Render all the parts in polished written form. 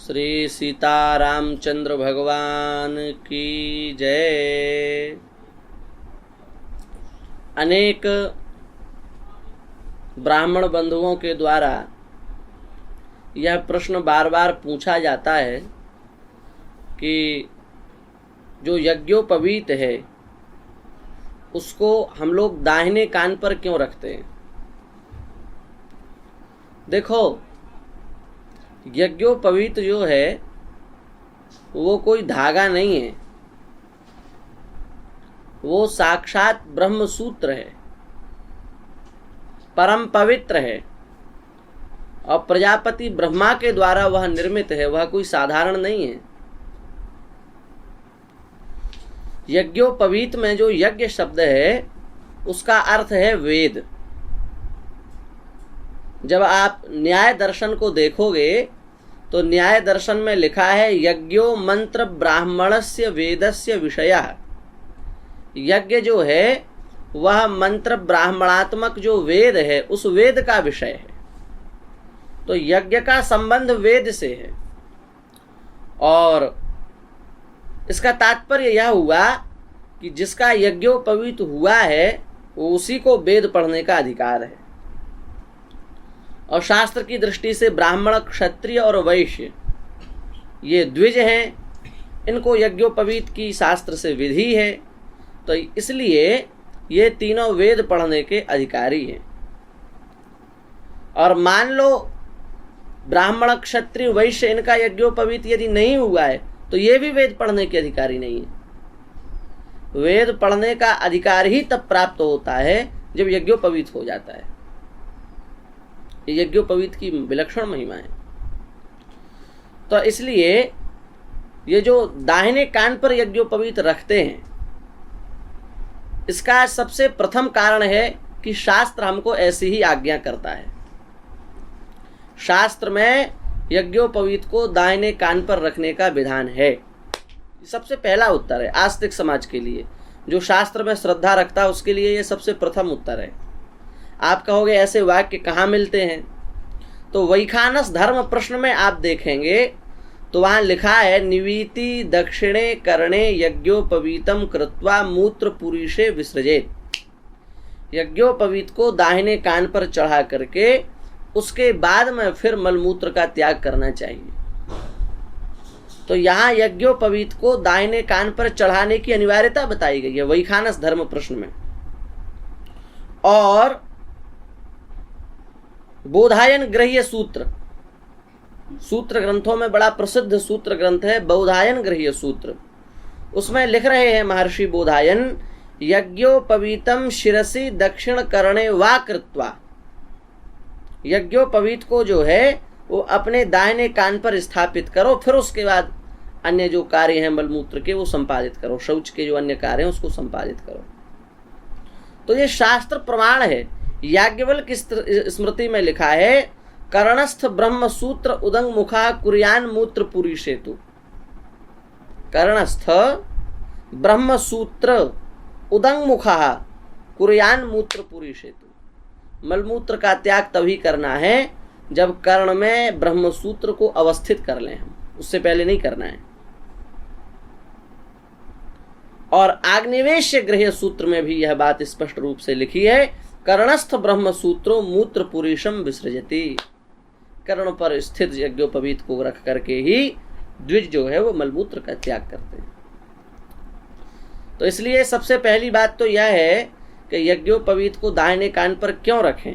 श्री सीतारामचंद्र भगवान की जय। अनेक ब्राह्मण बंधुओं के द्वारा यह प्रश्न बार बार पूछा जाता है कि जो यज्ञोपवीत है उसको हम लोग दाहिने कान पर क्यों रखते हैं। देखो, यज्ञोपवीत जो है वो कोई धागा नहीं है, वो साक्षात ब्रह्म सूत्र है, परम पवित्र है और प्रजापति ब्रह्मा के द्वारा वह निर्मित है, वह कोई साधारण नहीं है। यज्ञोपवीत में जो यज्ञ शब्द है उसका अर्थ है वेद। जब आप न्याय दर्शन को देखोगे तो न्याय दर्शन में लिखा है यज्ञो मंत्र ब्राह्मणस्य वेदस्य विषयः। यज्ञ जो है वह मंत्र ब्राह्मणात्मक जो वेद है उस वेद का विषय है। तो यज्ञ का संबंध वेद से है और इसका तात्पर्य यह हुआ कि जिसका यज्ञोपवीत हुआ है वो उसी को वेद पढ़ने का अधिकार है। और शास्त्र की दृष्टि से ब्राह्मण, क्षत्रिय और वैश्य ये द्विज हैं, इनको यज्ञोपवीत की शास्त्र से विधि है, तो इसलिए ये तीनों वेद पढ़ने के अधिकारी हैं। और मान लो ब्राह्मण, क्षत्रिय, वैश्य इनका यज्ञोपवीत यदि नहीं हुआ है तो ये भी वेद पढ़ने के अधिकारी नहीं है। वेद पढ़ने का अधिकार ही तब प्राप्त होता है जब यज्ञोपवीत हो जाता है। यज्ञोपवीत की विलक्षण महिमा है। तो इसलिए ये जो दाहिने कान पर यज्ञोपवीत रखते हैं इसका सबसे प्रथम कारण है कि शास्त्र हमको ऐसी ही आज्ञा करता है। शास्त्र में यज्ञोपवीत को दाहिने कान पर रखने का विधान है। सबसे पहला उत्तर है आस्तिक समाज के लिए, जो शास्त्र में श्रद्धा रखता है उसके लिए ये सबसे प्रथम उत्तर है। आप कहोगे ऐसे वाक्य कहाँ मिलते हैं, तो वैखानस धर्म प्रश्न में आप देखेंगे तो वहाँ लिखा है निवीति दक्षिणे कर्णे यज्ञोपवीतम कृत्वा मूत्र पुरीषे विसृजेत। यज्ञोपवीत को दाहिने कान पर चढ़ा करके उसके बाद में फिर मलमूत्र का त्याग करना चाहिए। तो यहाँ यज्ञोपवीत को दाहिने कान पर चढ़ाने की अनिवार्यता बताई गई है वैखानस धर्म प्रश्न में। और बोधायन गृह्य सूत्र, सूत्र ग्रंथों में बड़ा प्रसिद्ध सूत्र ग्रंथ है बोधायन गृह्य सूत्र, उसमें लिख रहे हैं महर्षि बोधायन यज्ञोपवीतम शिरसि दक्षिण करणे वा कृत्वा। यज्ञोपवीत को जो है वो अपने दाहिने कान पर स्थापित करो, फिर उसके बाद अन्य जो कार्य हैं मलमूत्र के वो संपादित करो, शौच के जो अन्य कार्य हैं उसको संपादित करो। तो ये शास्त्र प्रमाण है। याज्ञवल्क्य की स्मृति में लिखा है कर्णस्थ ब्रह्म सूत्र उदंग मुखा कुर्यान मूत्र पुरी सेतु। कर्णस्थ ब्रह्म सूत्र उदंग मुखा कुर्यान मूत्र पुरी सेतु। मलमूत्र का त्याग तभी करना है जब कर्ण में ब्रह्म सूत्र को अवस्थित कर लें हम, उससे पहले नहीं करना है। और आग्निवेश्य गृह्य सूत्र में भी यह बात स्पष्ट रूप से लिखी है कर्णस्थ ब्रह्म सूत्रो मूत्र पुरीशम विसृजति। कर्ण पर स्थित यज्ञोपवीत को रख करके ही द्विज जो है वो मलमूत्र का त्याग करते हैं। तो इसलिए सबसे पहली बात तो यह है कि यज्ञोपवीत को दाहिने कान पर क्यों रखें।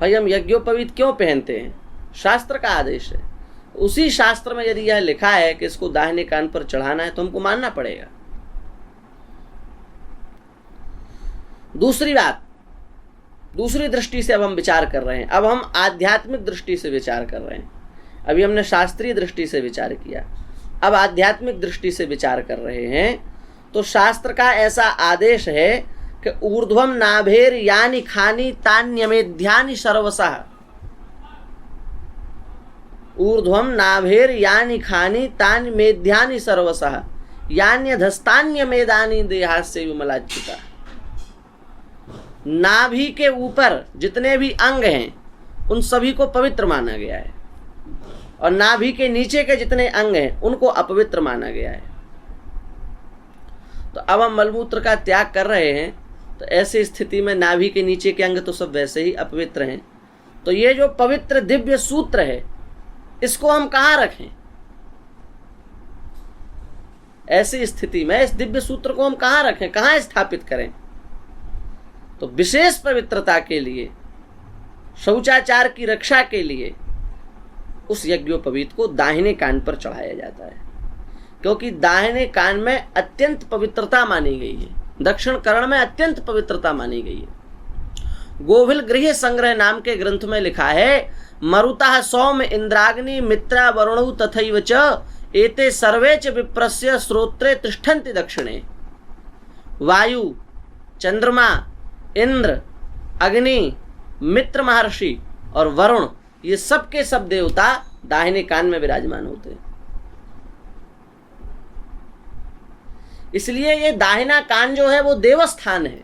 भाई हम यज्ञोपवीत क्यों पहनते हैं, शास्त्र का आदेश है। उसी शास्त्र में यदि यह लिखा है कि इसको दाहिने कान पर चढ़ाना है तो हमको मानना पड़ेगा। दूसरी बात, दूसरी दृष्टि से अब हम विचार कर रहे हैं। अब हम आध्यात्मिक दृष्टि से विचार कर रहे हैं। अभी हमने शास्त्रीय दृष्टि से विचार किया, अब आध्यात्मिक दृष्टि से विचार कर रहे हैं। तो शास्त्र का ऐसा आदेश है कि ऊर्ध्वम नाभेर यानि खानी तान्यमेध्यानि सर्वसः। ऊर्ध्वम नाभेर यानि खानि तानि मेध्यानि सर्वसः यान्यधस्तान्य मेदानी देहास्य विमलाच्युता। नाभि के ऊपर जितने भी अंग हैं उन सभी को पवित्र माना गया है, और नाभि के नीचे के जितने अंग हैं उनको अपवित्र माना गया है। तो अब हम मलमूत्र का त्याग कर रहे हैं, तो ऐसी स्थिति में नाभि के नीचे के अंग तो सब वैसे ही अपवित्र हैं। तो ये जो पवित्र दिव्य सूत्र है इसको हम कहाँ रखें? ऐसी स्थिति में इस दिव्य सूत्र को हम कहाँ रखें, कहाँ स्थापित करें? तो विशेष पवित्रता के लिए, शौचाचार की रक्षा के लिए उस यज्ञोपवीत को दाहिने कान पर चढ़ाया जाता है, क्योंकि दाहिने कान में अत्यंत पवित्रता मानी गई है, दक्षिण कर्ण में अत्यंत पवित्रता मानी गई है। गोविल गृह संग्रह नाम के ग्रंथ में लिखा है, मरुतः सौम इंद्राग्नि मित्रा वरुणौ तथैव च एते सर्वे च विप्रस्य श्रोत्रे तिष्ठन्ति दक्षिणे। वायु, चंद्रमा, इंद्र, अग्नि, मित्र महर्षि और वरुण, ये सब के सब देवता दाहिने कान में विराजमान होते हैं। इसलिए ये दाहिना कान जो है वो देवस्थान है।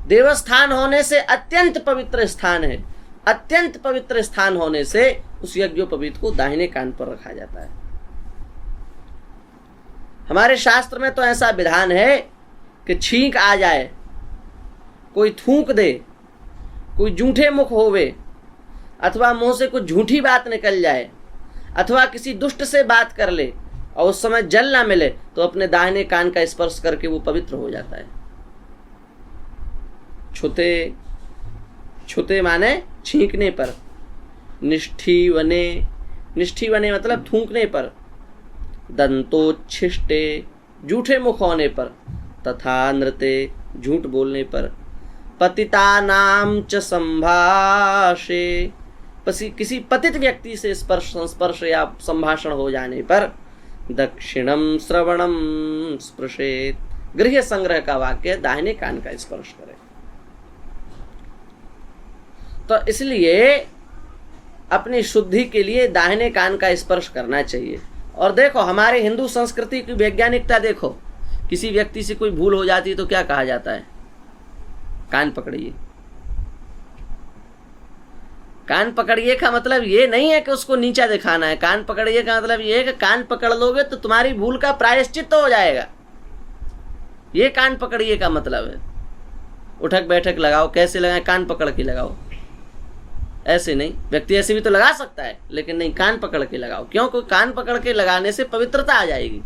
देवस्थान होने से अत्यंत पवित्र स्थान है। अत्यंत पवित्र स्थान होने से उस यज्ञोपवीत को दाहिने कान पर रखा जाता है। हमारे शास्त्र में तो ऐसा विधान है कि छींक आ जाए, कोई थूक दे, कोई जूठे मुख होवे, अथवा मुंह से कुछ झूठी बात निकल जाए, अथवा किसी दुष्ट से बात कर ले और उस समय जल ना मिले, तो अपने दाहिने कान का स्पर्श करके वो पवित्र हो जाता है। छुते, छुते माने छींकने पर, निष्ठी वने, निष्ठी वने मतलब थूकने पर, दंतोच्छिष्टे झूठे मुख होने पर, तथा नृते झूठ बोलने पर, पतितानाम च संभाषे, किसी पतित व्यक्ति से संस्पर्श या संभाषण हो जाने पर, दक्षिणम श्रवणम स्पृशेत, गृह संग्रह का वाक्य दाहिने कान का स्पर्श करे। तो इसलिए अपनी शुद्धि के लिए दाहिने कान का स्पर्श करना चाहिए। और देखो हमारे हिंदू संस्कृति की वैज्ञानिकता देखो, किसी व्यक्ति से कोई भूल हो जाती है तो क्या कहा जाता है? कान पकड़िए। कान पकड़िए का मतलब ये नहीं है कि उसको नीचा दिखाना है। कान पकड़िए का मतलब ये है कि कान पकड़ लोगे तो तुम्हारी भूल का प्रायश्चित हो जाएगा। ये कान पकड़िए का मतलब है। उठक बैठक लगाओ, कैसे लगाएं? कान पकड़ के लगाओ, ऐसे नहीं। व्यक्ति ऐसे भी तो लगा सकता है, लेकिन नहीं, कान पकड़ के लगाओ। क्यों? क्योंकि कान पकड़ के लगाने से पवित्रता आ जाएगी।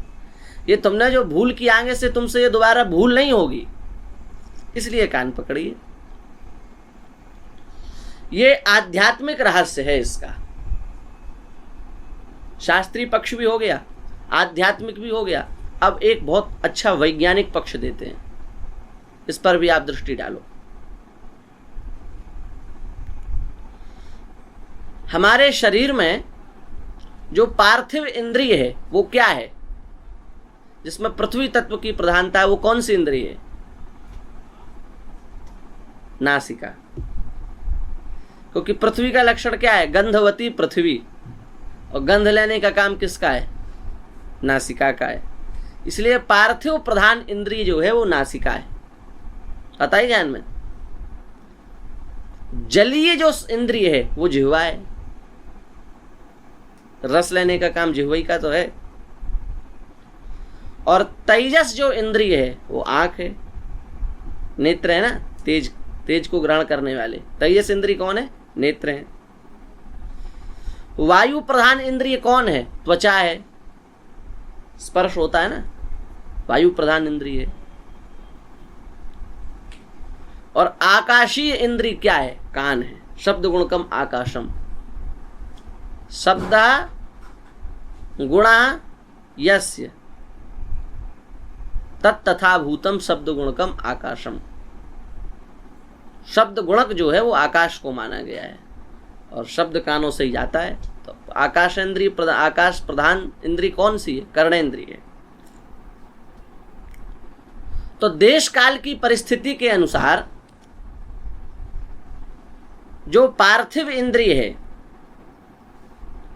ये तुमने जो भूल की आगे से तुमसे ये दोबारा भूल नहीं होगी, इसलिए कान पकड़िए। ये आध्यात्मिक रहस्य है इसका। शास्त्रीय पक्ष भी हो गया, आध्यात्मिक भी हो गया। अब एक बहुत अच्छा वैज्ञानिक पक्ष देते हैं, इस पर भी आप दृष्टि डालो। हमारे शरीर में जो पार्थिव इंद्रिय है वो क्या है, जिसमें पृथ्वी तत्व की प्रधानता है, वो कौन सी इंद्रिय है? नासिका। क्योंकि पृथ्वी का लक्षण क्या है? गंधवती पृथ्वी, और गंध लेने का काम किसका है? नासिका का है। इसलिए पार्थिव प्रधान इंद्रिय जो है वो नासिका है। पता ही ध्यान में। जलीय जो इंद्रिय है वो जिह्वा है। रस लेने का काम जिह्वा का तो है। और तेजस जो इंद्रिय है वो आंख है, नेत्र है ना, तेज, तेज को ग्रहण करने वाले। तेजस इंद्रिय कौन है? नेत्र है। वायु प्रधान इंद्रिय कौन है? त्वचा है, स्पर्श होता है ना, वायु प्रधान इंद्रिय है। और आकाशीय इंद्रिय क्या है? कान है। शब्द गुणकम आकाशम, शब्द गुणा यस्य तत्तथा भूतम शब्द गुणकम आकाशम। शब्द गुणक जो है वो आकाश को माना गया है, और शब्द कानों से ही जाता है। तो आकाश इंद्रिय, आकाश प्रधान इंद्रिय कौन सी है? कर्णेंद्रिय है। तो देश काल की परिस्थिति के अनुसार जो पार्थिव इंद्रिय है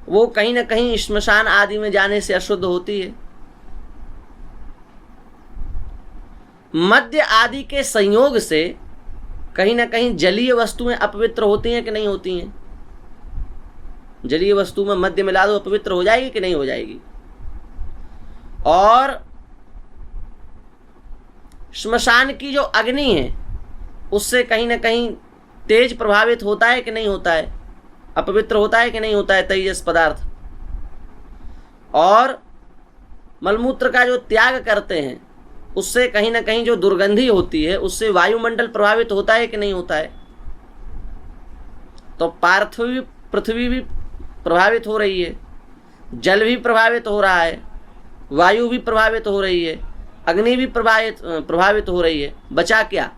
वो कहीं ना कहीं श्मशान आदि में जाने से अशुद्ध होती है। मद्य आदि के संयोग से कहीं ना कहीं जलीय वस्तुएं अपवित्र होती हैं कि नहीं होती हैं? जलीय वस्तु में मद्य मिला दो, अपवित्र हो जाएगी कि नहीं हो जाएगी? और श्मशान की जो अग्नि है उससे कहीं ना कहीं तेज प्रभावित होता है कि नहीं होता है? अपवित्र होता है कि नहीं होता है तेजस पदार्थ? और मलमूत्र का जो त्याग करते हैं उससे कहीं ना कहीं जो दुर्गंधी होती है उससे वायुमंडल प्रभावित होता है कि नहीं होता है? तो पार्थिव पृथ्वी भी प्रभावित हो रही है, जल भी प्रभावित हो रहा है, वायु भी प्रभावित हो रही है, अग्नि भी प्रभावित हो रही है। बचा क्या?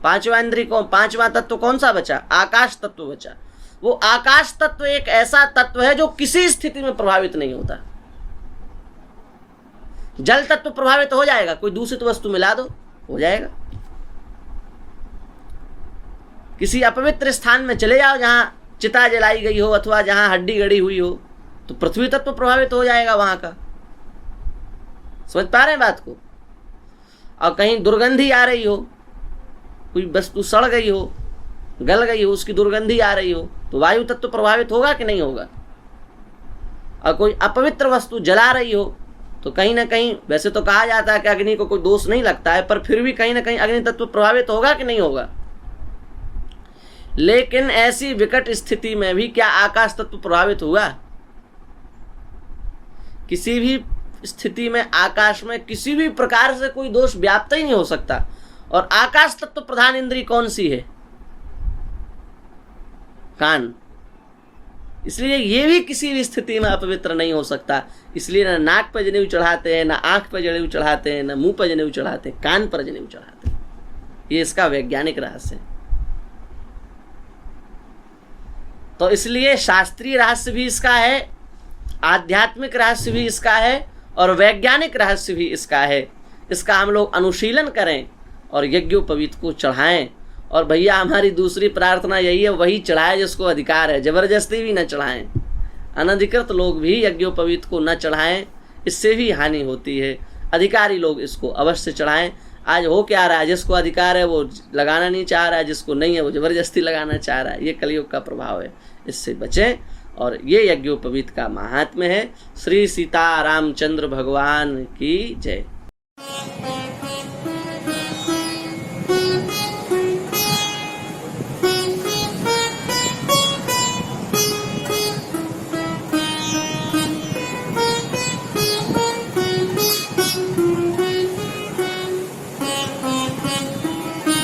पांचवा इंद्रिय कौन, पांचवा तत्व कौन सा बचा? आकाश तत्व बचा। वो आकाश तत्व एक ऐसा तत्व है जो किसी स्थिति में प्रभावित नहीं होता। जल तत्व प्रभावित हो जाएगा, कोई दूषित वस्तु मिला दो हो जाएगा। किसी अपवित्र स्थान में चले जाओ जहां चिता जलाई गई हो अथवा जहां हड्डी गड़ी हुई हो, तो पृथ्वी तत्व प्रभावित हो जाएगा वहां का। समझ पा रहे हैं बात को? और कहीं दुर्गंधी आ रही हो, कोई वस्तु सड़ गई हो, गल गई हो, उसकी दुर्गंधी आ रही हो, तो वायु तत्व प्रभावित होगा कि नहीं होगा? और कोई अपवित्र वस्तु जला रही हो तो कहीं ना कहीं, वैसे तो कहा जाता है कि अग्नि को कोई दोष नहीं लगता है, पर फिर भी कहीं ना कहीं अग्नि तत्व प्रभावित होगा कि नहीं होगा? लेकिन ऐसी विकट स्थिति में भी क्या आकाश तत्व प्रभावित हुआ? किसी भी स्थिति में आकाश में किसी भी प्रकार से कोई दोष व्याप्त ही नहीं हो सकता। और आकाश तत्व प्रधान इंद्रिय कौन सी है? कान। इसलिए ये भी किसी भी स्थिति में अपवित्र नहीं हो सकता। इसलिए ना नाक पर जनेऊ चढ़ाते हैं, ना आंख पर जनेऊ चढ़ाते हैं, ना मुंह पर जनेऊ चढ़ाते हैं, कान पर जनेऊ चढ़ाते हैं। ये इसका वैज्ञानिक रहस्य है। तो इसलिए शास्त्रीय रहस्य भी इसका है, आध्यात्मिक रहस्य भी इसका है, और वैज्ञानिक रहस्य भी इसका है। इसका हम लोग अनुशीलन करें और यज्ञोपवीत को चढ़ाएं। और भैया हमारी दूसरी प्रार्थना यही है, वही चढ़ाए जिसको अधिकार है, जबरदस्ती भी न चढ़ाएं। अनधिकृत लोग भी यज्ञोपवीत को न चढ़ाएं, इससे भी हानि होती है। अधिकारी लोग इसको अवश्य चढ़ाएं। आज हो क्या रहा है, जिसको अधिकार है वो लगाना नहीं चाह रहा है, जिसको नहीं है वो जबरदस्ती लगाना चाह रहा है। ये कलयुग का प्रभाव है, इससे बचें। और ये यज्ञोपवीत का महात्म्य है। श्री सीता रामचंद्र भगवान की जय।